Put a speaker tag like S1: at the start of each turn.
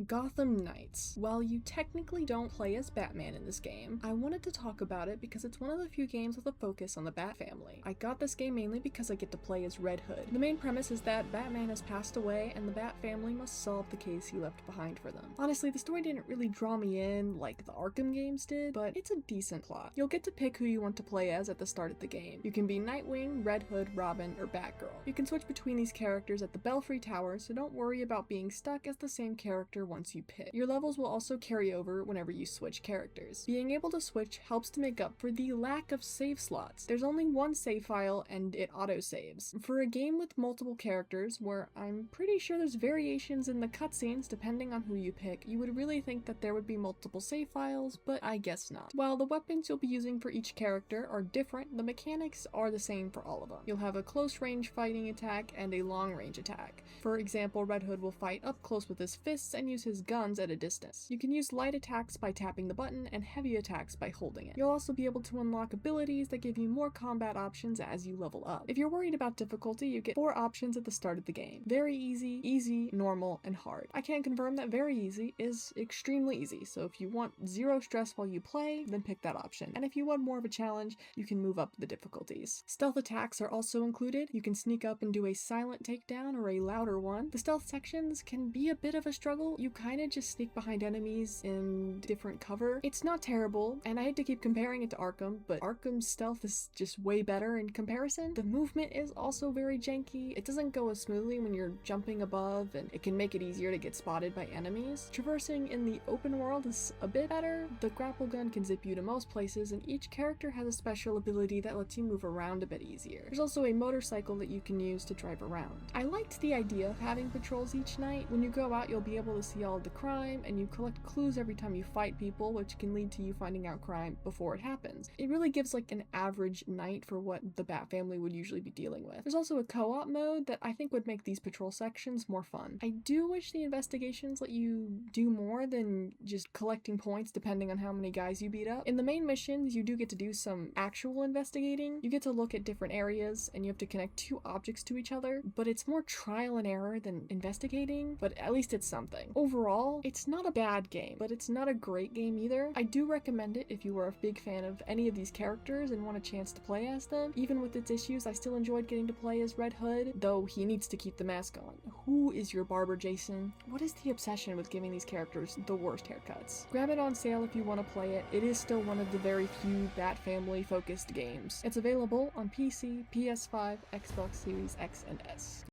S1: Gotham Knights. While you technically don't play as Batman in this game, I wanted to talk about it because it's one of the few games with a focus on the Bat family. I got this game mainly because I get to play as Red Hood. The main premise is that Batman has passed away and the Bat family must solve the case he left behind for them. Honestly, the story didn't really draw me in like the Arkham games did, but it's a decent plot. You'll get to pick who you want to play as at the start of the game. You can be Nightwing, Red Hood, Robin, or Batgirl. You can switch between these characters at the Belfry Tower, so don't worry about being stuck as the same character once you pick. Your levels will also carry over whenever you switch characters. Being able to switch helps to make up for the lack of save slots. There's only one save file and it auto-saves. For a game with multiple characters, where I'm pretty sure there's variations in the cutscenes depending on who you pick, you would really think that there would be multiple save files, but I guess not. While the weapons you'll be using for each character are different, the mechanics are the same for all of them. You'll have a close range fighting attack and a long range attack. For example, Red Hood will fight up close with his fists and use his guns at a distance. You can use light attacks by tapping the button and heavy attacks by holding it. You'll also be able to unlock abilities that give you more combat options as you level up. If you're worried about difficulty, you get 4 options at the start of the game. Very easy, easy, normal, and hard. I can confirm that very easy is extremely easy, so if you want zero stress while you play, then pick that option. And if you want more of a challenge, you can move up the difficulties. Stealth attacks are also included. You can sneak up and do a silent takedown or a louder one. The stealth sections can be a bit of a struggle. You kinda just sneak behind enemies in different cover. It's not terrible, and I hate to keep comparing it to Arkham, but Arkham's stealth is just way better in comparison. The movement is also very janky. It doesn't go as smoothly when you're jumping above, and it can make it easier to get spotted by enemies. Traversing in the open world is a bit better. The grapple gun can zip you to most places, and each character has a special ability that lets you move around a bit easier. There's also a motorcycle that you can use to drive around. I liked the idea of having patrols each night. When you go out, you'll be able to see all of the crime, and you collect clues every time you fight people, which can lead to you finding out crime before it happens. It really gives like an average night for what the Bat family would usually be dealing with. There's also a co-op mode that I think would make these patrol sections more fun. I do wish the investigations let you do more than just collecting points depending on how many guys you beat up. In the main missions, you do get to do some actual investigating. You get to look at different areas and you have to connect 2 objects to each other, but it's more trial and error than investigating, but at least it's something. Overall, it's not a bad game, but it's not a great game either. I do recommend it if you are a big fan of any of these characters and want a chance to play as them. Even with its issues, I still enjoyed getting to play as Red Hood, though he needs to keep the mask on. Who is your barber, Jason? What is the obsession with giving these characters the worst haircuts? Grab it on sale if you want to play it. It is still one of the very few Bat family focused games. It's available on PC, PS5, Xbox Series X and S.